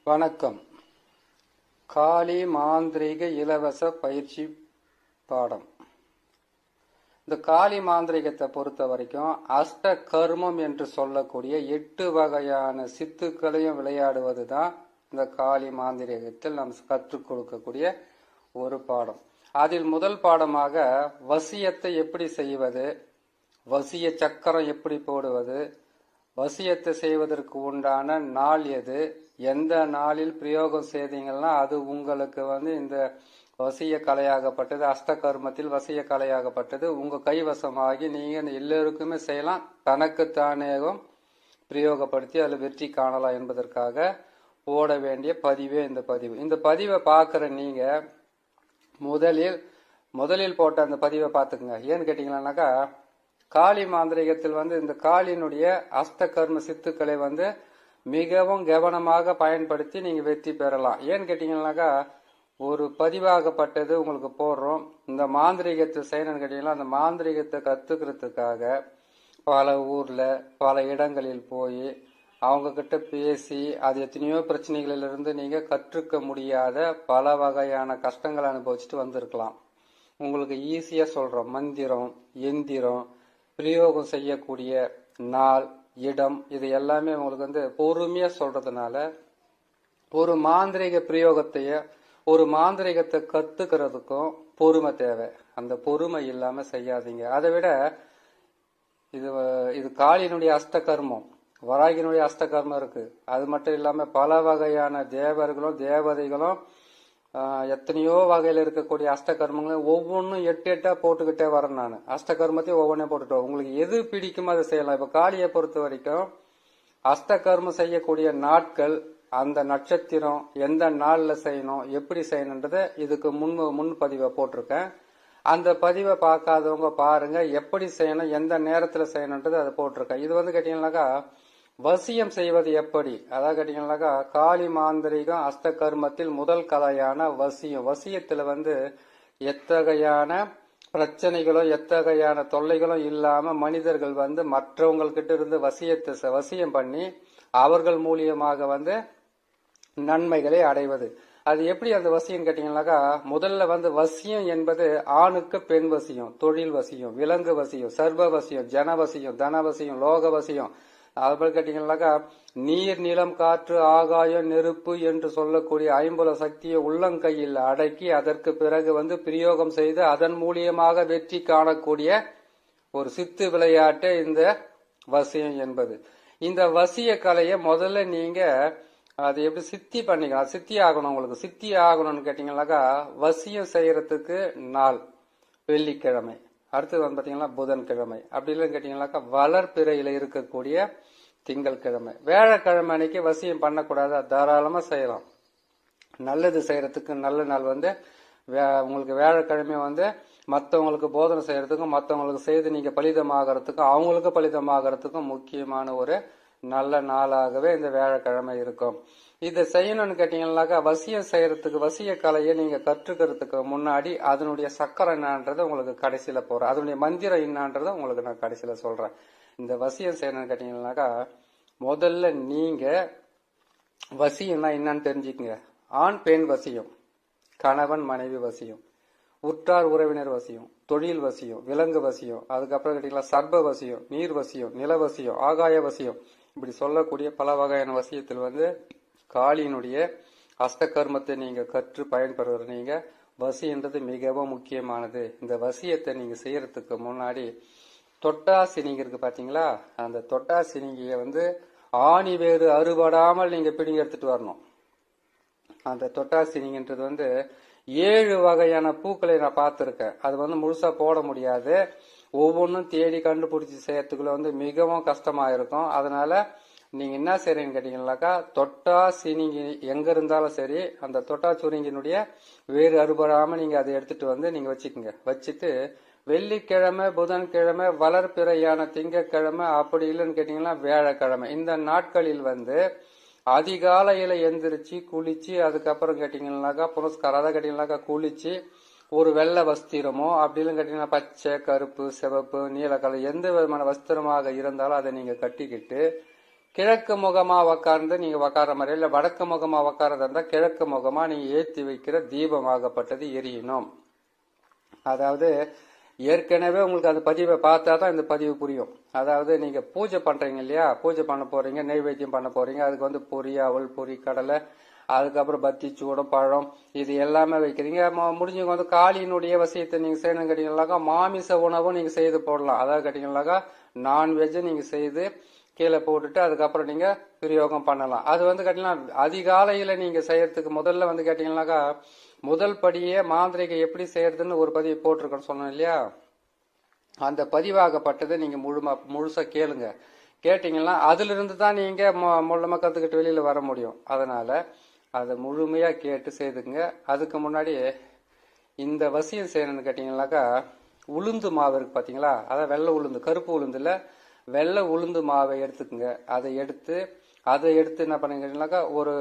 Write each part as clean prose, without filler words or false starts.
வணக்கம். காளி மாந்திரீக இலவச பயிற்சி பாடம். இந்த காளி மாந்திரிகத்தை பொறுத்த வரைக்கும் அஷ்ட கர்மம் என்று சொல்லக்கூடிய 8 வகையான சித்துக்களையும் விளையாடுவது தான் இந்த காளி மாந்திரிகத்தில் நாம் கற்றுக் கொடுக்கக்கூடிய ஒரு பாடம். அதில் முதல் பாடமாக வசியத்தை எப்படி செய்வது, வசிய சக்கரம் எப்படி போடுவது, வசியத்தை செய்வதற்கு உண்டான நாள் எது, எந்த நாளில் பிரயோகம் செய்தீங்கன்னா அது உங்களுக்கு இந்த வசிய கலையாகப்பட்டது, அஷ்டகர்மத்தில் வசிய கலையாகப்பட்டது உங்க கைவசமாகி நீங்க எல்லோருக்குமே செய்யலாம், தனக்குத்தானேகம் பிரயோகப்படுத்தி அதில் வெற்றி காணலாம் என்பதற்காக போட வேண்டிய பதிவே இந்த பதிவு. இந்த பதிவை பார்க்குற நீங்க முதலில் போட்ட அந்த பதிவை பார்த்துக்குங்க. ஏன்னு கேட்டீங்கன்னாக்கா, காளி மாந்திரிகத்தில் இந்த காளியினுடைய அஷ்டகர்ம சித்துக்களை மிகவும் கவனமாக பயன்படுத்தி நீங்க வெற்றி பெறலாம். ஏன்னு கேட்டீங்கன்னாக்கா, ஒரு பதிவாகப்பட்டது உங்களுக்கு போடுறோம். இந்த மாந்திரிகத்தை செய்யணும்னு கேட்டீங்கன்னா, அந்த மாந்திரிகத்தை கத்துக்கிறதுக்காக பல ஊர்ல பல இடங்களில் போய் அவங்க கிட்ட பேசி அது எத்தனையோ பிரச்சனைகளிலிருந்து நீங்க கற்றுக்க முடியாத பல வகையான கஷ்டங்களை அனுபவிச்சுட்டு வந்திருக்கலாம். உங்களுக்கு ஈஸியா சொல்றோம், மந்திரம் எந்திரம் பிரயோகம் செய்யக்கூடிய நாள் இடம் இது எல்லாமே உங்களுக்கு பொறுமையா சொல்றதுனால ஒரு மாந்திரிக பிரயோகத்தைய ஒரு மாந்திரிகத்தை கத்துக்கிறதுக்கும் பொறுமை தேவை. அந்த பொறுமை இல்லாம செய்யாதீங்க. அதை விட இது காளியினுடைய அஷ்டகர்மம், வராகினுடைய அஷ்டகர்மம் இருக்கு. அது மட்டும் இல்லாம பல வகையான தேவர்களும் தேவதைகளும் எத்தனையோ வகையில இருக்கக்கூடிய அஷ்டகர்மங்களும் ஒவ்வொன்றும் 8 போட்டுக்கிட்டே வரேன். நான் அஷ்டகர்மத்தையும் ஒவ்வொன்றையும் போட்டுட்டோம். உங்களுக்கு எது பிடிக்குமோ அதை செய்யலாம். இப்ப காளியை பொறுத்த வரைக்கும் அஷ்டகர்மம் செய்யக்கூடிய நாட்கள், அந்த நட்சத்திரம் எந்த நாள்ல செய்யணும், எப்படி செய்யணுன்றத இதுக்கு முன் பதிவை போட்டிருக்கேன். அந்த பதிவை பார்க்காதவங்க பாருங்க, எப்படி செய்யணும் எந்த நேரத்துல செய்யணுன்றது அதை போட்டிருக்கேன். இது கேட்டீங்கன்னாக்கா வசியம் செய்வது எப்படி, அதாவது கேட்டீங்கன்னாக்கா காளி மாந்திரிகம் அஷ்டகர்மத்தில் முதல் கலையான வசியம். வசியத்துல எத்தகையான பிரச்சனைகளோ எத்தகையான தொல்லைகளோ இல்லாம மனிதர்கள் மற்றவங்ககிட்ட இருந்து வசியம் பண்ணி அவர்கள் மூலியமாக நன்மைகளை அடைவது. அது எப்படி அந்த வசியம் கேட்டீங்கன்னாக்கா, முதல்ல வசியம் என்பது ஆணுக்கு பெண் வசியம், தொழில் வசியம், விலங்கு வசியம், சர்வ வசியம், ஜன வசியம், தன வசியம், லோக வசியம். அதுபோல கேட்டீங்கன்னாக்கா, நீர் நிலம் காற்று ஆகாயம் நெருப்பு என்று சொல்லக்கூடிய 50 சக்தியை உள்ளங்கையில் அடக்கி அதற்கு பிறகு பிரயோகம் செய்து அதன் மூலியமாக வெற்றி காணக்கூடிய ஒரு சித்து விளையாட்டு இந்த வசியம் என்பது. இந்த வசிய கலையை முதல்ல நீங்க அது எப்படி சித்தி பண்ணிக்கலாம், சித்தி ஆகணும். உங்களுக்கு சித்தி ஆகணும்னு கேட்டீங்கன்னாக்கா, வசியம் செய்யறதுக்கு நாள் வெள்ளிக்கிழமை, அடுத்தது பாத்தீங்கன்னா புதன்கிழமை, அப்படி இல்லைன்னு கேட்டீங்கன்னாக்கா வளர்பிறையில இருக்கக்கூடிய திங்கள் கிழமை. வியாழக்கிழமை அன்னைக்கு வசியம் பண்ணக்கூடாது, தாராளமா செய்யலாம். நல்லது செய்யறதுக்கு நல்ல நாள் உங்களுக்கு வியாழக்கிழமை மற்றவங்களுக்கு போதனை செய்யறதுக்கும் மற்றவங்களுக்கு செய்து நீங்க பலிதமாகறதுக்கும் அவங்களுக்கு பலிதமாகறதுக்கும் முக்கியமான ஒரு நல்ல நாளாகவே இந்த வியாழக்கிழமை இருக்கும். இதை செய்யணும்னு கேட்டீங்கன்னாக்கா, வசியம் செய்யறதுக்கு வசிய கலையை நீங்க கற்றுக்கிறதுக்கு முன்னாடி அதனுடைய சக்கரம் என்னன்றதை உங்களுக்கு கடைசியில போறேன், அதனுடைய மந்திரம் என்னன்றதை உங்களுக்கு நான் கடைசியில சொல்றேன். இந்த வசியம் செய்யணும்னு கேட்டீங்கன்னாக்கா, முதல்ல நீங்க வசியம்னா என்னன்னு தெரிஞ்சுக்கங்க. ஆண் பெண் வசியம், கணவன் மனைவி வசியம், உற்றார் உறவினர் வசியம், தொழில் வசியம், விலங்கு வசியம், அதுக்கப்புறம் கேட்டீங்கன்னா சர்ப வசியம், நீர் வசியம், நில வசியம், ஆகாய வசியம், இப்படி சொல்லக்கூடிய பல வகையான வசியத்தில் காளியினுடைய அஷ்டகர்மத்தை நீங்க கற்று பயன்பெறுவது. நீங்க வசின்றது மிகவும் முக்கியமானது. இந்த வசியத்தை நீங்க செய்யறதுக்கு முன்னாடி தொட்டா சினிங்கி இருக்கு பாத்தீங்களா, அந்த தொட்டா சினிங்கிய ஆணி வேறு அறுபடாமல் நீங்க பிடிங்க எடுத்துட்டு வரணும். அந்த தொட்டா சினிங்கன்றது 7 வகையான பூக்களை நான் பார்த்திருக்கேன். அது முழுசா போட முடியாது, ஒவ்வொன்றும் தேடி கண்டுபிடிச்சி செய்யறதுக்குள்ள மிகவும் கஷ்டமா இருக்கும். அதனால நீங்க என்ன செய்றீங்கன்னு கேட்டீங்கன்னாக்கா, தொட்டா சினிங்கி எங்க இருந்தாலும் சரி அந்த தொட்டா சுருங்கினுடைய வேறு அறுபடாம நீங்க அதை எடுத்துட்டு நீங்க வச்சுக்கோங்க. வச்சுட்டு வெள்ளிக்கிழமை, புதன்கிழமை, வளர்பிறையான திங்கட்கிழமை, அப்படி இல்லைன்னு கேட்டீங்கன்னா வியாழக்கிழமை, இந்த நாட்களில் அதிகாலையில எந்திரிச்சு குளிச்சு அதுக்கப்புறம் கேட்டீங்கன்னாக்கா புனஸ்காரம், அதை கேட்டீங்கன்னாக்கா குளிச்சு ஒரு வெள்ளை வஸ்திரமோ அப்படி இல்லைன்னு கேட்டீங்கன்னா பச்சை, கருப்பு, சிவப்பு, நீல கலர் எந்த விதமான வஸ்திரமாக இருந்தாலும் அதை நீங்க கட்டிக்கிட்டு கிழக்கு முகமா உக்கார்ந்து நீங்க உக்கார மாதிரி, இல்ல வடக்கு முகமா உக்காரதா இருந்தா கிழக்கு முகமா நீங்க ஏற்றி வைக்கிற தீபமாகப்பட்டது எரியணும். அதாவது ஏற்கனவே உங்களுக்கு அந்த பதிவை பார்த்தா தான் இந்த பதிவு புரியும். அதாவது நீங்க பூஜை பண்றீங்க இல்லையா, பூஜை பண்ண போறீங்க, நெய்வேத்தியம் பண்ண போறீங்க, அதுக்கு வந்து பொரி, அவல், பொரி, கடலை, அதுக்கப்புறம் பத்தி, சூடம், பழம், இது எல்லாமே வைக்கிறீங்க. முடிஞ்சவங்க வந்து காளியினுடைய வசியத்தை நீங்க செய்யணும் கேட்டீங்கன்னாக்கா மாமிச உணவும் நீங்க செய்து போடலாம். அதாவது கேட்டீங்கன்னாக்கா நான்வெஜ் நீங்க செய்து கீழே போட்டுட்டு அதுக்கப்புறம் நீங்க பிரயோகம் பண்ணலாம். அது வந்து கேட்டீங்கன்னா அதிகாலையில நீங்க செய்யறதுக்கு முதல்ல வந்து கேட்டீங்கன்னாக்கா முதல் படியே மாந்திரிகை எப்படி செய்யறதுன்னு ஒரு பதிவு போட்டிருக்கேன்னு சொன்னோம் இல்லையா, அந்த பதிவாகப்பட்டதை நீங்க முழுசா கேளுங்க. கேட்டீங்கன்னா அதுல இருந்து தான் நீங்க மூலமா கத்துக்கிட்டு வெளியில வர முடியும். அதனால அதை முழுமையா கேட்டு செய்துங்க. அதுக்கு முன்னாடி இந்த வசியம் செய்யணும்னு கேட்டீங்கன்னாக்கா உளுந்து மாவு இருக்கு பாத்தீங்களா, அதான் வெள்ளை உளுந்து, கருப்பு உளுந்துல வெள்ளை உளுந்து மாவை எடுத்துக்குங்க. அதை எடுத்து என்ன பண்ணுங்கன்னாக்கா ஒரு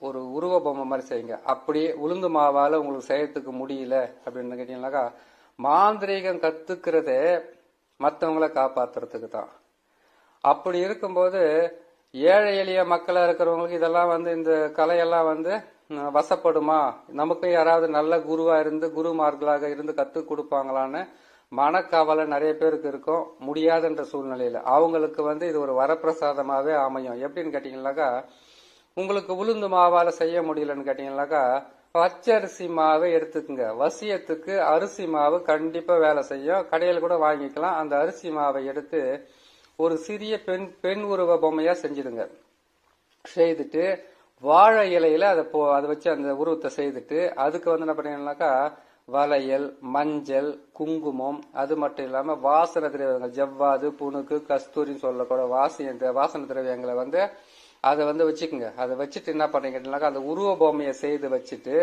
ஒரு உருவ பொம்மை மாதிரி செய்யுங்க. அப்படி உளுந்து மாவால உங்களுக்கு செய்யறதுக்கு முடியல அப்படின்னு கேட்டீங்கன்னாக்கா மாந்திரீகம் கத்துக்கிறதே மற்றவங்களை காப்பாத்துறதுக்கு தான். அப்படி இருக்கும்போது ஏழை எளிய மக்களா இருக்கிறவங்களுக்கு இதெல்லாம் வந்து இந்த கலையெல்லாம் வந்து வசப்படுமா, நமக்கு யாராவது நல்ல குருவா இருந்து குருமார்களாக இருந்து கத்து கொடுப்பாங்களான்னு மனக்கவலை நிறைய பேருக்கு இருக்கும். முடியாதுன்ற சூழ்நிலையில அவங்களுக்கு வந்து இது ஒரு வரப்பிரசாதமாவே அமையும். எப்படின்னு கேட்டீங்கன்னாக்கா உங்களுக்கு உளுந்து மாவால செய்ய முடியலன்னு கேட்டீங்கன்னாக்கா பச்சரிசி மாவை எடுத்துக்குங்க. வசியத்துக்கு அரிசி மாவு கண்டிப்பா வேலை செய்யும், கடையில் கூட வாங்கிக்கலாம். அந்த அரிசி மாவை எடுத்து ஒரு சிறிய பெண் உருவ பொம்மையா செஞ்சிடுங்க. செய்துட்டு வாழை இலையில அதை வச்சு அந்த உருவத்தை செய்துட்டு அதுக்கு வந்து என்ன பண்ணீங்கன்னாக்கா வளையல், மஞ்சள், குங்குமம், அது மட்டும் இல்லாம வாசன திரவியங்கள், ஜவ்வாது, புணுக்கு, கஸ்தூரின்னு சொல்லக்கூட வாசன திரவியங்களை வந்து அதை வந்து வச்சுக்கோங்க. அதை வச்சுட்டு என்ன பண்ணீங்கன்னாக்கா அந்த உருவ பொம்மையை செய்து வச்சுட்டு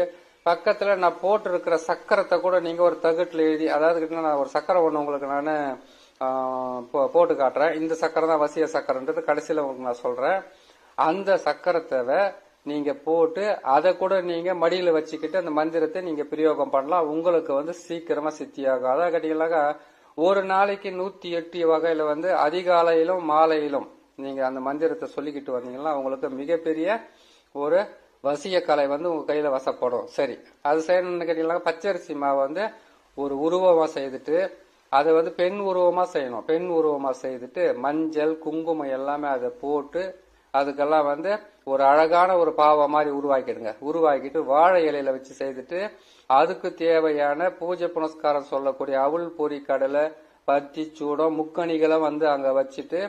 பக்கத்துல நான் போட்டு இருக்கிற சக்கரத்தை கூட நீங்க ஒரு தகட்டுல எழுதி, அதாவது நான் ஒரு சக்கரை ஒண்ணு உங்களுக்கு நான் போட்டு காட்டுறேன். இந்த சக்கரை தான் வசிய சக்கரன்றது கடைசியில உங்களுக்கு நான் சொல்றேன். அந்த சக்கரத்தை நீங்க போட்டு அதை கூட நீங்க மடியில வச்சுக்கிட்டு அந்த மந்திரத்தை நீங்க பிரயோகம் பண்ணலாம். உங்களுக்கு வந்து சீக்கிரமா சித்தியாகும். அதான் கேட்டீங்கன்னாக்கா ஒரு நாளைக்கு 108 வகையில வந்து அதிகாலையிலும் மாலையிலும் நீங்க அந்த மந்திரத்தை சொல்லிக்கிட்டு வந்தீங்கன்னா உங்களுக்கு மிகப்பெரிய ஒரு வசிய கலை வந்து உங்க கையில வசப்படும். சரி, அது செய்யணும்னு கேட்டீங்கன்னா பச்சரிசி மாவை வந்து ஒரு உருவமா செய்துட்டு அதை வந்து பெண் உருவமா செய்யணும். பெண் உருவமா செய்துட்டு மஞ்சள், குங்குமம் எல்லாமே அதை போட்டு அதுக்கெல்லாம் வந்து ஒரு அழகான ஒரு பாவை மாதிரி உருவாக்கிடுங்க. உருவாக்கிட்டு வாழை இலையில வச்சு செய்துட்டு அதுக்கு தேவையான பூஜை புனஸ்காரம் சொல்லக்கூடிய அவல், பொரி, கடலை, பத்தி, சூடம், முக்கணிகளை வந்து அங்க வச்சுட்டு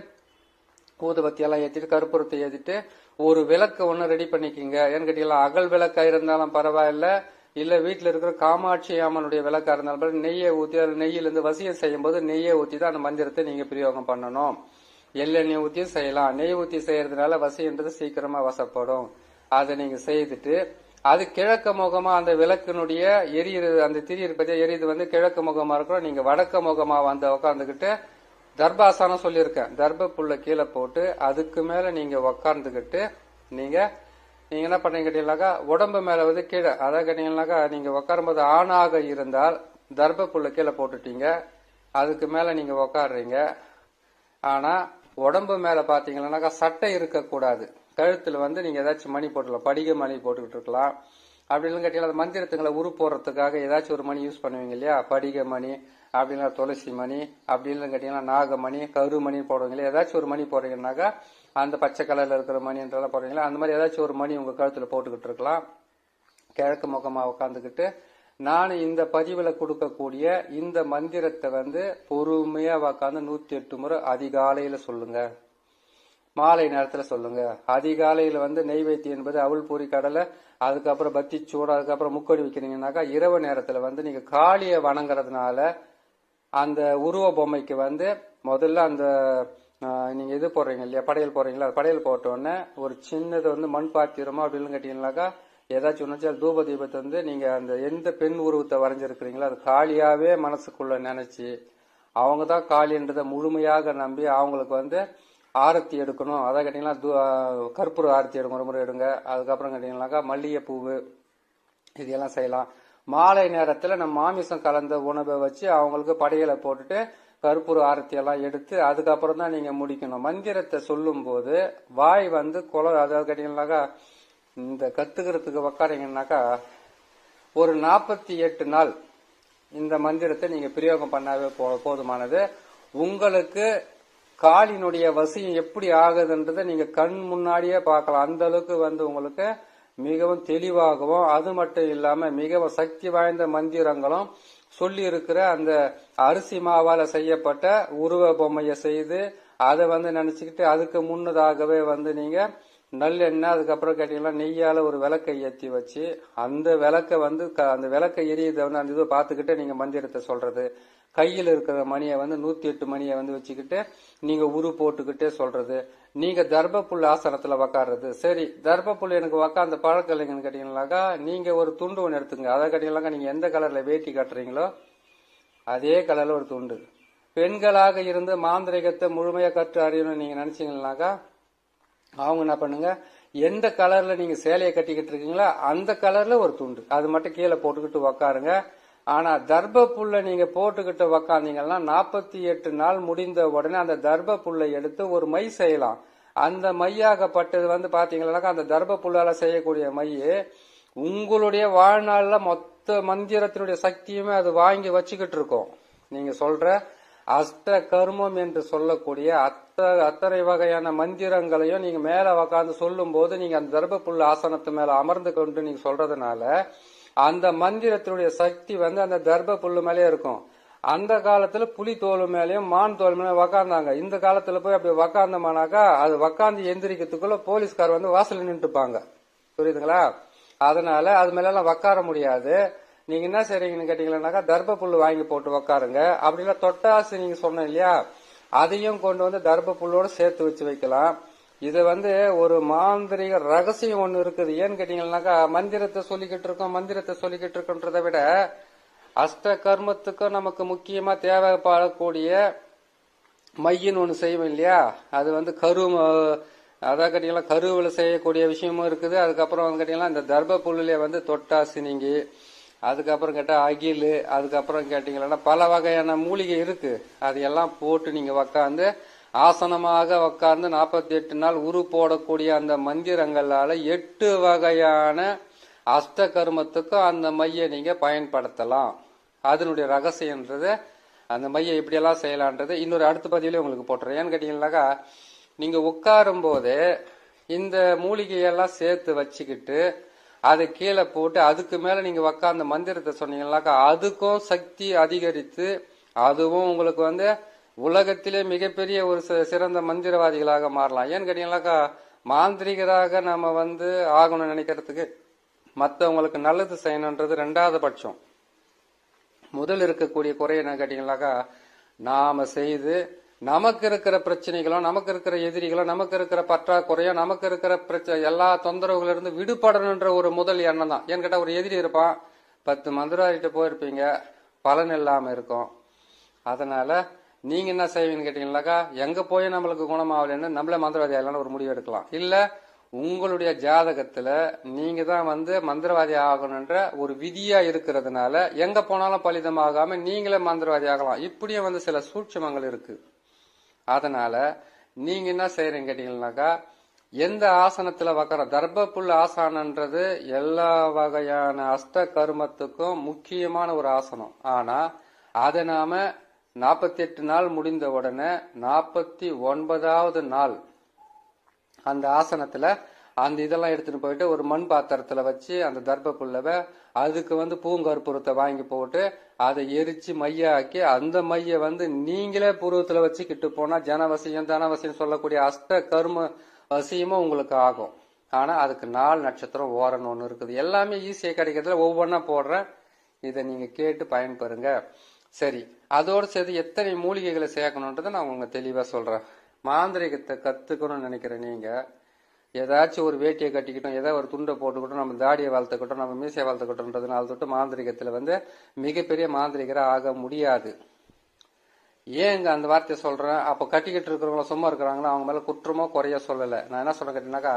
ஊதுபத்தி எல்லாம் ஏற்றிட்டு கற்பூரத்தை ஏற்றிட்டு ஒரு விளக்கு ஒன்று ரெடி பண்ணிக்கிங்க. ஏன்னு கேட்டீங்களா அகல் விளக்கா இருந்தாலும் பரவாயில்ல, இல்ல வீட்டுல இருக்கிற காமாட்சி அம்மனுடைய விளக்கா இருந்தாலும் நெய்யை ஊற்றி அதில் நெய்யிலிருந்து வசியம் செய்யும் போது நெய்யை ஊற்றி தான் அந்த மந்திரத்தை நீங்க பிரயோகம் பண்ணணும். எள்ளெண்ணெய் ஊற்றியும் செய்யலாம். நெய் ஊற்றி செய்யறதுனால வசின்றது சீக்கிரமா வசப்படும். அதை நீங்க செய்துட்டு அது கிழக்கு முகமா அந்த விளக்கினுடைய எரியுறது, அந்த திரி பத்தி எரியுது வந்து கிழக்கு முகமா இருக்கிறோம். நீங்க வடக்கு முகமா வந்து உக்காந்துக்கிட்டு தர்பாசனம் சொல்லியிருக்கேன், தர்ப புல்ல கீழே போட்டு அதுக்கு மேல நீங்க உக்காந்துக்கிட்டு நீங்க என்ன பண்ணீங்க கேட்டீங்கன்னாக்கா உடம்பு மேல வந்து கீழே, அதாவது கேட்டீங்கன்னாக்கா நீங்க உட்காரும்போது ஆணாக இருந்தால் தர்ப புல்ல கீழே போட்டுட்டீங்க, அதுக்கு மேல நீங்க உக்காடுறீங்க. ஆனா உடம்பு மேல பாத்தீங்கன்னாக்கா சட்டை இருக்கக்கூடாது. கழுத்துல வந்து நீங்க ஏதாச்சும் மணி போட்டுக்கலாம், படிக மணி போட்டுக்கிட்டு இருக்கலாம். அப்படின்னு கேட்டீங்கன்னா மந்திரத்துங்களை உரு போடுறதுக்காக ஏதாச்சும் ஒரு மணி யூஸ் பண்ணுவீங்க இல்லையா, படிக மணி அப்படின்னா துளசி மணி, அப்படின்னு கேட்டீங்கன்னா நாகமணி, கருமணி போடுவீங்க இல்லையா. ஏதாச்சும் ஒரு மணி போடுறீங்கன்னாக்கா அந்த பச்சை கலர்ல இருக்கிற மணின்றதெல்லாம் போடுறீங்களா, அந்த மாதிரி ஏதாச்சும் ஒரு மணி உங்க கழுத்துல போட்டுக்கிட்டு இருக்கலாம். கிழக்கு முகமா உட்காந்துக்கிட்டு நான் இந்த பதிவுல கொடுக்கக்கூடிய இந்த மந்திரத்தை வந்து பொறுமையா உட்காந்து 108 முறை அதிகாலையில சொல்லுங்க, மாலை நேரத்துல சொல்லுங்க. அதிகாலையில வந்து நெய்வேத்தியம் என்பது அவல், பூரி, கடலை, அதுக்கப்புறம் பத்தி, சூடம், அதுக்கப்புறம் முக்கொடி வைக்கிறீங்கன்னாக்கா இரவு நேரத்துல வந்து நீங்க காளியை வணங்குறதுனால அந்த உருவ பொம்மைக்கு வந்து முதல்ல அந்த நீங்க இது போடுறீங்க இல்லையா, படையல் போடுறீங்களா, படையல் போட்ட உடனே ஒரு சின்னது வந்து மண் பாத்திரமா அப்படின்னு கேட்டீங்கன்னாக்கா ஏதாச்சும் ஒன்று தூப தீபத்தை வந்து நீங்க அந்த எந்த பெண் உருவத்தை வரைஞ்சிருக்கிறீங்களோ அது காளியாவே மனசுக்குள்ள நினைச்சு அவங்க தான் காளின்றதை முழுமையாக நம்பி அவங்களுக்கு வந்து ஆரத்தி எடுக்கணும். அதான் கேட்டீங்கன்னா கற்பூர ஆரத்தி எடுங்க, ஒரு முறை எடுங்க. அதுக்கப்புறம் கேட்டீங்கன்னாக்கா மல்லிகைப்பூவு இதெல்லாம் செய்யலாம். மாலை நேரத்துல நம்ம மாமிசம் கலந்த உணவை வச்சு அவங்களுக்கு படையலை போட்டுட்டு கற்பூர ஆரத்தி எல்லாம் எடுத்து அதுக்கப்புறம் தான் நீங்க முடிக்கணும். மந்திரத்தை சொல்லும் போது வாய் வந்து அதாவது கேட்டீங்கன்னாக்கா இந்த கத்துக்கிறதுக்கு உக்காரீங்கன்னாக்கா ஒரு 48 நாள் இந்த மந்திரத்தை நீங்க பிரயோகம் பண்ணாவே போதுமானது. உங்களுக்கு காலினுடைய வசியம் எப்படி ஆகுதுன்றதை நீங்க கண் முன்னாடியே பார்க்கலாம். அந்த அளவுக்கு வந்து உங்களுக்கு மிகவும் தெளிவாகவும், அது மட்டும் இல்லாம மிகவும் சக்தி வாய்ந்த மந்திரங்களும் சொல்லி இருக்கிற அந்த அரிசி மாவால செய்யப்பட்ட உருவ பொம்மையை செய்து அதை வந்து நினைச்சுக்கிட்டு அதுக்கு முன்னதாகவே வந்து நீங்க நல்லெண்ணெய் அதுக்கப்புறம் கேட்டீங்கன்னா நெய்யால ஒரு விளக்கை ஏற்றி வச்சு அந்த விளக்கை வந்து அந்த விளக்கை எரியுதை வந்து அந்த இதை பார்த்துக்கிட்டு நீங்க மந்திரத்தை சொல்றது. கையில் இருக்கிற மணியை வந்து 108 மணியை வந்து வச்சுக்கிட்டு நீங்க உரு போட்டுக்கிட்டே சொல்றது. நீங்க தர்பப்புல் ஆசனத்துல உக்காடுறது. சரி, தர்பப்புல் எனக்கு உக்காந்த பழக்கம் இல்லைங்கன்னு கேட்டீங்கன்னாக்கா நீங்க ஒரு துண்டு ஒன்று எடுத்துங்க. அதை கேட்டீங்கன்னாக்கா நீங்க எந்த கலர்ல வேட்டி கட்டுறீங்களோ அதே கலர்ல ஒரு துண்டு. பெண்களாக இருந்து மாந்திரிகத்தை முழுமையா கற்று அறியணும்னு நீங்க நினைச்சீங்கன்னாக்கா அவங்க என்ன பண்ணுங்க, எந்த கலர்ல நீங்க சேலையை கட்டிக்கிட்டு இருக்கீங்களோ அந்த கலர்ல ஒரு துண்டு அது மட்டும் கீழே போட்டுக்கிட்டு உக்காருங்க. ஆனா தர்ப புல்லை நீங்க போட்டுக்கிட்டு உக்காந்தீங்கன்னா 48 நாள் முடிந்த உடனே அந்த தர்ப புல்லை எடுத்து ஒரு மை செய்யலாம். அந்த மையாகப்பட்டது வந்து பாத்தீங்கன்னாக்கா அந்த தர்ப புல்லால செய்யக்கூடிய மை உங்களுடைய வாழ்நாள்ல மொத்த மந்திரத்தினுடைய சக்தியுமே அது வாங்கி வச்சுக்கிட்டு இருக்கும். நீங்க சொல்ற அஷ்ட கர்மம் என்று சொல்லக்கூடிய அத்தனை வகையான மந்திரங்களையும் நீங்க மேல உக்காந்து சொல்லும் போது நீங்க அந்த தர்ப புல் ஆசனத்து மேல அமர்ந்து கொண்டு நீங்க சொல்றதுனால அந்த மந்திரத்தினுடைய சக்தி வந்து அந்த தர்ப புல்லு மேலே இருக்கும். அந்த காலத்துல புலி தோல் மேலேயும் மான் தோல் மேலே உக்காந்தாங்க. இந்த காலத்துல போய் அப்படி உக்காந்தோம்னாக்கா அது உக்காந்து எந்திரிக்கிறதுக்குள்ள போலீஸ்கார் வந்து வாசல் நின்றுப்பாங்க. புரியுதுங்களா? அதனால அது மேல எல்லாம் உக்கார முடியாது. நீங்க என்ன செய்றீங்கன்னு கேட்டீங்கன்னாக்கா தர்ப புல்லு வாங்கி போட்டு உக்காருங்க. அப்படின்னா தொட்டாசு நீங்க சொன்ன இல்லையா, அதையும் கொண்டு வந்து தர்ப புல்லோட சேர்த்து வச்சு வைக்கலாம். இது வந்து ஒரு மாந்திரிக ரகசியம் ஒண்ணு இருக்குது. ஏன்னு கேட்டீங்கன்னாக்கா மந்திரத்தை சொல்லிக்கிட்டு இருக்கோன்றதை விட அஷ்ட கர்மத்துக்கும் நமக்கு முக்கியமா தேவைப்படக்கூடிய மையின்னு ஒண்ணு செய்வோம் இல்லையா, அது வந்து அதான் கேட்டீங்கன்னா கருவுல செய்யக்கூடிய விஷயமும் இருக்குது. அதுக்கப்புறம் வந்து கேட்டீங்கன்னா இந்த தர்ப புல்லுல வந்து தொட்டாசினிங்கி, அதுக்கப்புறம் கேட்டா அகில், அதுக்கப்புறம் கேட்டீங்கன்னா பல வகையான மூலிகை இருக்கு. அதையெல்லாம் போட்டு நீங்க உக்காந்து ஆசனமாக உக்காந்து 48 நாள் உரு போடக்கூடிய அந்த மந்திரங்களால 8 வகையான அஷ்ட கர்மத்துக்கும் அந்த மையை நீங்க பயன்படுத்தலாம். அதனுடைய ரகசியன்றது அந்த மையை எப்படியெல்லாம் செய்யலான்றது இன்னொரு அடுத்த பதிவிலே உங்களுக்கு போட்டுறேன். ஏன்னு கேட்டீங்கன்னாக்கா நீங்க உட்காரும் போதே இந்த மூலிகையெல்லாம் சேர்த்து வச்சுக்கிட்டு அதை கீழே போட்டு அதுக்கு மேல நீங்க உக்காந்த மந்திரத்தை சொன்னீங்கன்னாக்கா அதுக்கும் சக்தி அதிகரித்து அதுவும் உங்களுக்கு வந்து உலகத்திலே மிகப்பெரிய ஒரு சிறந்த மந்திரவாதிகளாக மாறலாம். ஏன்னு கேட்டீங்கன்னாக்கா மாந்திரிகராக நம்ம வந்து ஆகணும்னு நினைக்கிறதுக்கு மற்றவங்களுக்கு நல்லது செய்யணுன்றது 2வது பட்சம். முதல் இருக்கக்கூடிய குறை என்ன கேட்டீங்கன்னாக்கா நாம செய்து நமக்கு இருக்கிற பிரச்சனைகளும் நமக்கு இருக்கிற எதிரிகளும் நமக்கு இருக்கிற பற்றாக்குறையும் நமக்கு இருக்கிற எல்லா தொந்தரவுகள் இருந்து விடுபடணுன்ற ஒரு முதல் எண்ணம் தான். ஏன்னு கேட்டா ஒரு எதிரி இருப்பான், 10 மந்திரவாதிகிட்ட போயிருப்பீங்க, பலன் இல்லாம இருக்கும். அதனால நீங்க என்ன செய்வீங்கன்னு கேட்டீங்கன்னாக்கா எங்க போய் நம்மளுக்கு குணமாகலன்னு நம்மள மந்திரவாதி ஆகலான்னு ஒரு முடிவு எடுக்கலாம். இல்ல உங்களுடைய ஜாதகத்துல நீங்க தான் வந்து மந்திரவாதி ஆகணுன்ற ஒரு விதியா இருக்கிறதுனால எங்க போனாலும் பலிதமாகாம நீங்களே மந்திரவாதி ஆகலாம். இப்படியும் வந்து சில சூட்சமங்கள் இருக்கு. அதனால நீங்க என்ன செய்யறீங்க கேட்டீங்கன்னாக்கா எந்த ஆசனத்துல உக்கார தர்ப புல் ஆசனன்றது எல்லா வகையான அஷ்ட கர்மத்துக்கும் முக்கியமான ஒரு ஆசனம். ஆனா அதை நாம 48 நாள் முடிந்த உடனே 49வது நாள் அந்த ஆசனத்துல அந்த இதெல்லாம் எடுத்துட்டு போயிட்டு ஒரு மண் பாத்திரத்துல வச்சு அந்த தர்ப புல்லவை அதுக்கு வந்து பூங்கற்பூரத்தை வாங்கி போட்டு அதை எரிச்சு மையாக்கி அந்த மைய வந்து நீங்களே பூர்வத்துல வச்சுக்கிட்டு போனா ஜனவசியம் தனவசியம் சொல்லக்கூடிய அஷ்ட கர்ம வசியமும் உங்களுக்கு ஆகும். ஆனா அதுக்கு 4 நட்சத்திரம் ஓரன்னு ஒண்ணு இருக்குது. எல்லாமே ஈஸியா கிடைக்கிறதுல ஒவ்வொன்னா போடுறேன், இதை நீங்க கேட்டு பயன்பெறுங்க. சரி, அதோடு சேர்த்து எத்தனை மூலிகைகளை சேர்க்கணுன்றதை நான் உங்க தெளிவா சொல்றேன். மாந்திரிகத்தை கத்துக்கணும்னு நினைக்கிற நீங்க ஏதாச்சும் ஒரு வேட்டியை கட்டிக்கிட்டோம், ஏதாவது ஒரு துண்டை போட்டுக்கிட்டோம், நம்ம தாடியை வளர்த்துக்கிட்டோம், நம்ம மீசையை வளர்த்துக்கிட்டோன்றதுனால தொட்டு மாந்திரிகத்துல வந்து மிகப்பெரிய மாந்திரிகரை ஆக முடியாது. ஏங்க அந்த வார்த்தையை சொல்றேன்? அப்ப கட்டிக்கிட்டு இருக்கிறவங்கள சும்மா இருக்கிறாங்களா அவங்க மேல குற்றமோ குறைய சொல்லல. நான் என்ன சொல்றேன் கேட்டீங்கன்னாக்கா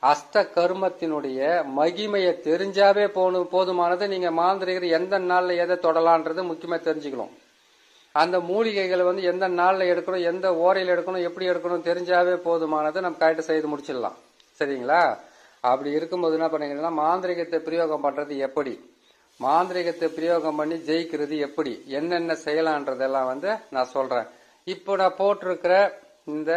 அஷ்ட கர்மத்தினுடைய மகிமையை தெரிஞ்சாவே போதுமானது. நீங்க மாந்திரிகர் எந்த நாள்ல எதை தொடலான்றது முக்கியமா தெரிஞ்சுக்கணும். அந்த மூலிகைகளை வந்து எந்த நாள்ல எடுக்கணும், எந்த ஓரையில் எடுக்கணும், எப்படி எடுக்கணும் தெரிஞ்சாவே போதுமானது, நம்ம கரெக்டாக செய்து முடிச்சிடலாம். சரிங்களா? அப்படி இருக்கும்போது என்ன பண்ணீங்கன்னா, மாந்திரிகத்தை பிரயோகம் பண்றது எப்படி, மாந்திரிகத்தை பிரயோகம் பண்ணி ஜெயிக்கிறது எப்படி, என்னென்ன செய்யலான்றதெல்லாம் வந்து நான் சொல்றேன். இப்போ நான் போட்டிருக்கிற இந்த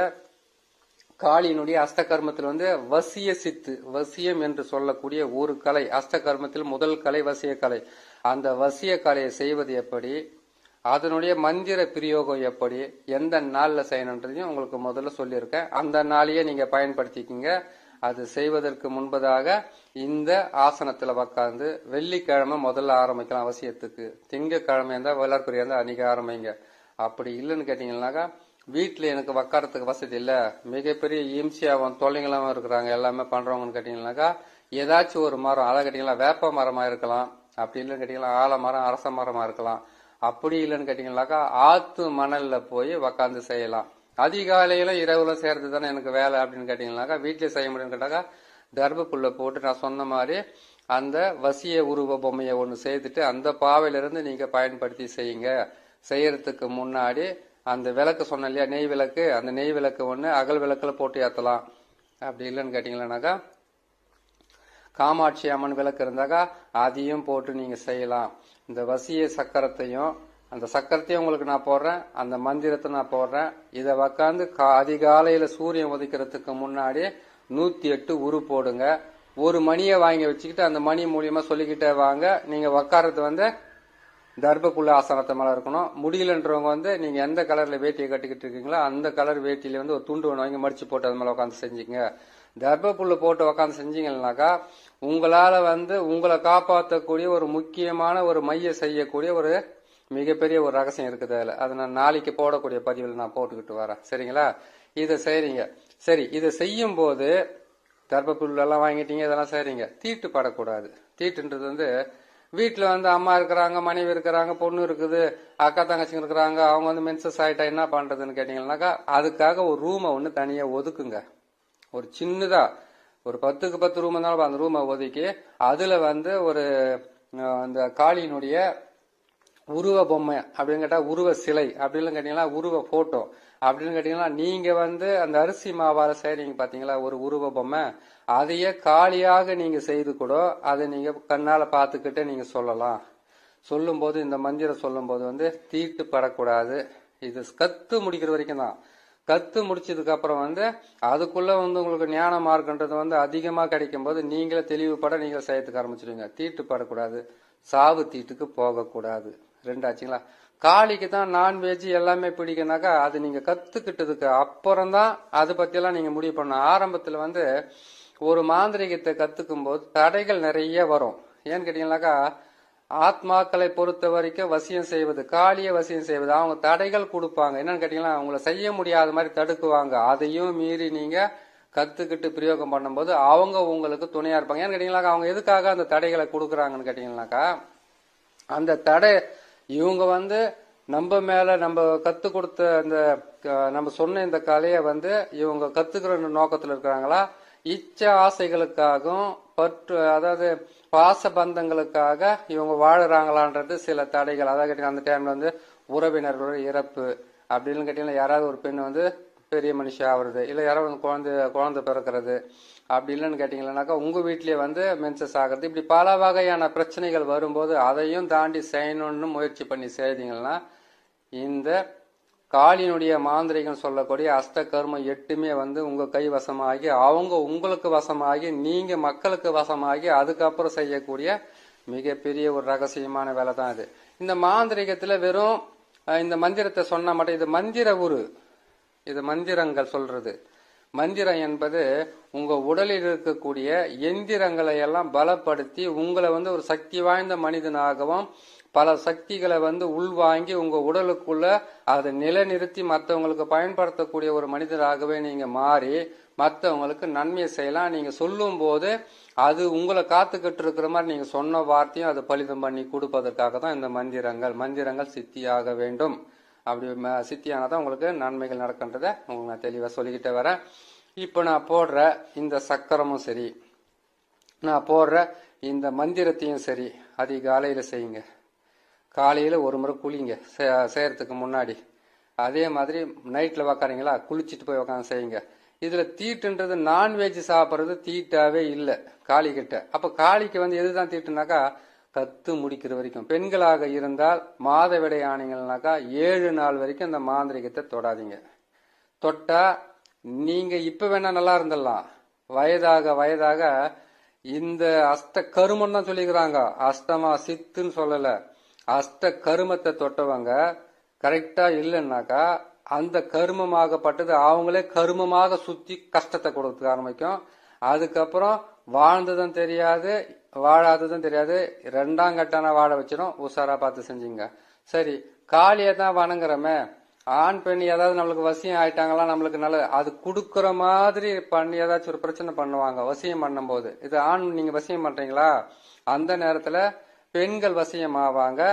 காளியினுடைய அஷ்டகர்மத்தில் வந்து வசிய சித்து, வசியம் என்று சொல்லக்கூடிய ஒரு கலை, அஷ்டகர்மத்தில் முதல் கலை வசிய கலை. அந்த வசிய கலையை செய்வது எப்படி, அதனுடைய மந்திர பிரயோகம் எப்படி, எந்த நாள்ல செய்யணுன்றதையும் உங்களுக்கு முதல்ல சொல்லியிருக்கேன். அந்த நாளையே நீங்க பயன்படுத்திக்கிங்க. அது செய்வதற்கு முன்பதாக இந்த ஆசனத்துல உட்காந்து வெள்ளிக்கிழமை முதல்ல ஆரம்பிக்கலாம் அவசியத்துக்கு. திங்கக்கிழமை இருந்தா வளர்க்குறியா இருந்தா அன்னைக்கு ஆரம்பிங்க. அப்படி இல்லைன்னு கேட்டீங்கன்னாக்கா, வீட்டுல எனக்கு உக்காரத்துக்கு வசதி இல்ல, மிகப்பெரிய இம்சியாவும் தொல்லைங்களும் இருக்கிறாங்க எல்லாமே பண்றவங்கன்னு கேட்டீங்கன்னாக்கா, ஏதாச்சும் ஒரு மரம், அதை கேட்டீங்களா வேப்ப மரமா இருக்கலாம், அப்படி இல்லைன்னு கேட்டீங்களா ஆலமரம் அரச மரமா இருக்கலாம், அப்படி இல்லைன்னு கேட்டீங்கன்னாக்கா ஆத்து மணல்ல போய் உக்காந்து செய்யலாம். அதிகாலையில இரவுல செய்யறது தானே எனக்கு வேலை அப்படின்னு கேட்டீங்கன்னாக்கா, வீட்டிலே செய்ய முடியும்னு கேட்டாக்கா, தர்பப்புல்ல போட்டு நான் சொன்ன மாதிரி அந்த வசிய உருவ பொம்மையை ஒன்று செய்துட்டு அந்த பாவையிலிருந்து நீங்க பயன்படுத்தி செய்யுங்க. செய்யறதுக்கு முன்னாடி அந்த விளக்கு சொன்ன இல்லையா, நெய் விளக்கு, அந்த நெய் விளக்கு ஒன்று அகல் விளக்குல போட்டு ஏற்றலாம். அப்படி இல்லைன்னு கேட்டீங்கன்னாக்கா, காமாட்சி அம்மன் விளக்கு இருந்தாக்கா அதையும் போட்டு நீங்க செய்யலாம். இந்த வசிய சக்கரத்தையும், அந்த சக்கரத்தையும் உங்களுக்கு நான் போடுறேன், அந்த மந்திரத்தை நான் போடுறேன். இதை உக்காந்து அதிகாலையில சூரியன் உதிக்கிறதுக்கு முன்னாடி 108 உரு போடுங்க. ஒரு மணியை வாங்கி வச்சுக்கிட்டு அந்த மணி மூலியமா சொல்லிக்கிட்டே வாங்க. நீங்க உக்காரது வந்து தர்பப்புள்ள ஆசனத்தை மேல இருக்கணும். முடியலன்றவங்க வந்து நீங்க எந்த கலர்ல வேட்டியை கட்டிக்கிட்டு இருக்கீங்களோ அந்த கலர் வேட்டியில வந்து ஒரு துண்டு ஒன்று வாங்கி மடிச்சு போட்டு அது மேல உட்காந்து செஞ்சுங்க. தர்பப்புள்ள போட்டு உட்காந்து செஞ்சீங்கன்னாக்கா, உங்களால வந்து உங்களை காப்பாற்றக்கூடிய ஒரு முக்கியமான ஒரு மைய செய்யக்கூடிய ஒரு மிகப்பெரிய ஒரு ரகசியம் இருக்குது அதுல. அதை நான் நாளைக்கு போடக்கூடிய பதிவில் நான் போட்டுக்கிட்டு வரேன். சரிங்களா? இதை செய்றீங்க. சரி, இதை செய்யும் போது தர்பப்புல் எல்லாம் வாங்கிட்டீங்க, இதெல்லாம் செய்றீங்க, தீட்டு படக்கூடாது. தீட்டுன்றது வந்து வீட்டுல வந்து அம்மா இருக்கிறாங்க, மனைவி இருக்கிறாங்க, பொண்ணு இருக்குது, அக்கா தங்கச்சிங்க இருக்கிறாங்க, அவங்க வந்து மென்சஸ் ஆயிட்டா என்ன பண்றதுன்னு கேட்டீங்கன்னாக்கா, அதுக்காக ஒரு ரூமை ஒண்ணு தனியா ஒதுக்குங்க. ஒரு சின்னதா ஒரு 10க்கு 10 ரூம் இருந்தாலும் அந்த ரூமை ஒதுக்கி அதுல வந்து ஒரு அந்த காளியினுடைய உருவ பொம்மை அப்படின்னு கேட்டா, உருவ சிலை அப்படின்னு கேட்டீங்கன்னா, உருவ போட்டோ அப்படின்னு கேட்டீங்கன்னா, நீங்க வந்து அந்த அரிசி மாவால செய்றீங்க பாத்தீங்களா ஒரு உருவ பொம்மை, அதையே காளியாக நீங்க செய்து கூட அதை நீங்க கண்ணால பாத்துக்கிட்டு நீங்க சொல்லலாம். சொல்லும் போது இந்த மந்திரம் சொல்லும் போது வந்து தீட்டு படக்கூடாது. இது கத்து முடிக்கிற வரைக்கும் தான். கத்து முடிச்சதுக்கு அப்புறம் வந்து அதுக்குள்ள வந்து உங்களுக்கு ஞான மார்க்கன்றது வந்து அதிகமா கிடைக்கும் போது நீங்களே தெளிவுபட நீங்க செய்யறதுக்கு ஆரம்பிச்சிடுவீங்க. தீட்டு படக்கூடாது, சாவு தீட்டுக்கு போகக்கூடாது. ரெண்டாச்சுங்களா? காளிக்கு தான் நான்வெஜ் எல்லாமே பிடிக்குனாக்கா, அது நீங்க கத்துக்கிட்டதுக்கு அப்புறம் தான் அது பத்தியெல்லாம் நீங்க முடிவு பண்ணணும். ஆரம்பத்துல வந்து ஒரு மாந்திரிகத்தை கத்துக்கும் போது தடைகள் நிறைய வரும். ஏன்னு கேட்டீங்கன்னாக்கா, ஆத்மாக்களை பொறுத்த வரைக்கும் வசியம் செய்வது, காளிய வசியம் செய்வது, அவங்க தடைகள் கொடுப்பாங்க. என்னன்னு கேட்டீங்கன்னா, அவங்களை செய்ய முடியாத மாதிரி தடுக்குவாங்க. அதையும் மீறி நீங்க கத்துக்கிட்டு பிரயோகம் பண்ணும்போது அவங்க உங்களுக்கு துணையா இருப்பாங்க. ஏன்னு கேட்டீங்கன்னாக்கா, அவங்க எதுக்காக அந்த தடைகளை கொடுக்குறாங்கன்னு கேட்டீங்கன்னாக்கா, அந்த தடை இவங்க வந்து நம்ம மேல நம்ம கத்து கொடுத்த அந்த நம்ம சொன்ன இந்த கலையை வந்து இவங்க கத்துக்கிற நோக்கத்துல இருக்கிறாங்களா, இச்ச ஆசைகளுக்காகவும் பற்று, அதாவது பாச பந்தங்களுக்காக இவங்க வாழுறாங்களான்றது சில தடைகள். அதாவது கேட்டீங்கன்னா, அந்த டைம்ல வந்து உறவினர்களோட இறப்பு அப்படின்னு கேட்டீங்கன்னா, யாராவது ஒரு பெண் வந்து பெரிய மனுஷி ஆகுறது, இல்ல யாராவது குழந்தை பிறக்கிறது, அப்படி இல்லைன்னு கேட்டீங்கன்னாக்கா உங்க வீட்லயே வந்து மென்சஸ் ஆகிறது, இப்படி பல வகையான பிரச்சனைகள் வரும்போது அதையும் தாண்டி செய்யணும்னு முயற்சி பண்ணி செய்தீங்கன்னா, இந்த காளியினுடைய மாந்திரிகம் சொல்லக்கூடிய அஷ்ட கர்மம் 8மே வந்து உங்க கை வசமாகி, அவங்க உங்களுக்கு வசமாகி, நீங்க மக்களுக்கு வசமாகி அதுக்கப்புறம் செய்யக்கூடிய மிகப்பெரிய ஒரு ரகசியமான வேலை தான் இது. இந்த மாந்திரிகத்துல வெறும் இந்த மந்திரத்தை சொன்னா மட்டும், இது மந்திர உரு, இது மந்திரங்கள் சொல்றது. மந்திரம் என்பது உங்க உடலில் இருக்கக்கூடிய எந்திரங்களை எல்லாம் பலப்படுத்தி உங்களை வந்து ஒரு சக்தி வாய்ந்த மனிதனாகவும் பல சக்திகளை வந்து உள்வாங்கி உங்க உடலுக்குள்ள அதை நிலைநிறுத்தி மற்றவங்களுக்கு பயன்படுத்தக்கூடிய ஒரு மனிதராகவே நீங்க மாறி மற்றவங்களுக்கு நன்மையை செய்யலாம். நீங்க சொல்லும் போது அது உங்களை காத்துக்கிட்டு இருக்கிற மாதிரி நீங்க சொன்ன வார்த்தையும் அது பலிதம் பண்ணி கொடுப்பதற்காக தான் இந்த மந்திரங்கள் சித்தியாக வேண்டும். அப்படி சித்தியானதான் உங்களுக்கு நன்மைகள் நடக்கின்றத உங்களுக்கு நான் தெளிவா சொல்லிக்கிட்டே வரேன். இப்ப நான் போடுற இந்த சக்கரமும் சரி, நான் போடுற இந்த மந்திரத்தையும் சரி அதிகாலையில செய்யுங்க. காலையில் ஒரு முறை குளிங்க செய்யறதுக்கு முன்னாடி. அதே மாதிரி நைட்டில் உக்காரீங்களா, குளிச்சுட்டு போய் உக்காந்து செய்யுங்க. இதில் தீட்டுன்றது நான்வெஜ் சாப்பிட்றது தீட்டாவே இல்லை காளிக்கிட்ட. அப்போ காளிக்கு வந்து எதுதான் தீட்டுனாக்கா, கத்து முடிக்கிற வரைக்கும். பெண்களாக இருந்தால் மாதவிடை ஆனீங்கன்னாக்கா 7 நாள் வரைக்கும் இந்த மாந்திரிகத்தை தொடாதீங்க. தொட்டா நீங்க இப்ப வேணா நல்லா இருந்துடலாம், வயதாக வயதாக இந்த அஷ்ட கருமம் தான் சொல்லிக்கிறாங்க, அஷ்டமா சித்துன்னு சொல்லல. அஷ்ட கருமத்தை தொட்டவங்க கரெக்டா இல்லைன்னாக்கா அந்த கருமமாகப்பட்டது அவங்களே கருமமாக சுத்தி கஷ்டத்தை கொடுக்க ஆரம்பிக்கும். அதுக்கப்புறம் வாழ்ந்ததும் தெரியாது, வாழாததும் தெரியாது, 2ஆம் கட்டான வாழ வச்சிடும். உஷாரா பார்த்து செஞ்சுங்க. சரி, காளியை தான் வணங்குறமே, ஆண் பெண் ஏதாவது நம்மளுக்கு வசியம் ஆயிட்டாங்களா, நம்மளுக்கு நல்ல அது கொடுக்கற மாதிரி பண்ணி ஏதாச்சும் ஒரு பிரச்சனை பண்ணுவாங்க வசியம் பண்ணும் போது. இது ஆண் நீங்க வசியம் பண்றீங்களா, அந்த நேரத்துல பெண்கள் வசியம் ஆவாங்க,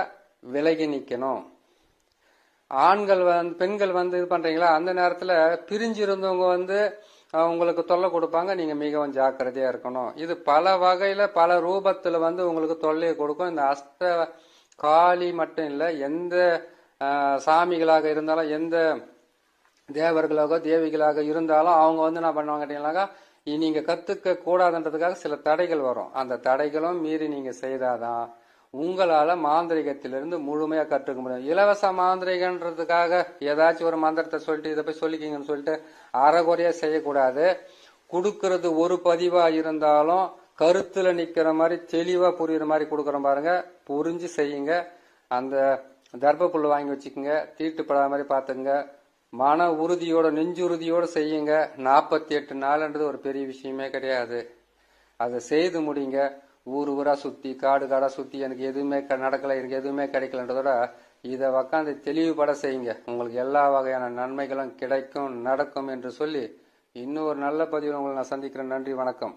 விலகி நிக்கணும். ஆண்கள் பெண்கள் இது பண்றீங்களா, அந்த நேரத்துல பிரிஞ்சு இருந்தவங்க உங்களுக்கு தொல்லை கொடுப்பாங்க, நீங்க மிகவும் ஜாக்கிரதையா இருக்கணும். இது பல வகையில பல ரூபத்துல உங்களுக்கு தொல்லையை கொடுக்கும். இந்த அஷ்ட காளி மட்டும் இல்ல, எந்த சாமிகளாக இருந்தாலும், எந்த தேவர்களாக தேவிகளாக இருந்தாலும் அவங்க என்ன பண்ணுவாங்க கேட்டீங்கன்னாக்கா, நீங்க கத்துக்க கூடாதுன்றதுக்காக சில தடைகள் வரும். அந்த தடைகளும் மீறி நீங்க செய்தாதான் உங்களால மாந்திரிகத்திலிருந்து முழுமையா கற்றுக்க முடியும். இலவச மாந்திரிகன்றதுக்காக ஏதாச்சும் ஒரு மந்திரத்தை சொல்லிட்டு இதை போய் சொல்லிக்கிங்கன்னு சொல்லிட்டு அறகுறையா செய்யக்கூடாது. கொடுக்கறது ஒரு பதிவா இருந்தாலும் கருத்துல நிக்கிற மாதிரி தெளிவா புரியுற மாதிரி கொடுக்குற பாருங்க, புரிஞ்சு செய்யுங்க. அந்த தர்ப்பப்புல் வாங்கி வச்சுக்கோங்க, தீட்டுப்படாத மாதிரி பாத்துங்க. மன உறுதியோட நெஞ்சுறுதியோட செய்யுங்க. 48 நாள்ன்றது ஒரு பெரிய விஷயமே கிடையாது. அதை செய்து முடிங்க. ஊர் ஊரா சுத்தி காடு காடா சுத்தி எனக்கு எதுவுமே நடக்கல, எனக்கு எதுவுமே கிடைக்கலன்றதோட இதை உக்காந்து தெளிவுபட செய்யுங்க. உங்களுக்கு எல்லா வகையான நன்மைகளும் கிடைக்கும், நடக்கும் என்று சொல்லி இன்னும் ஒரு நல்ல பதிவில் உங்களை நான் சந்திக்கிறேன். நன்றி, வணக்கம்.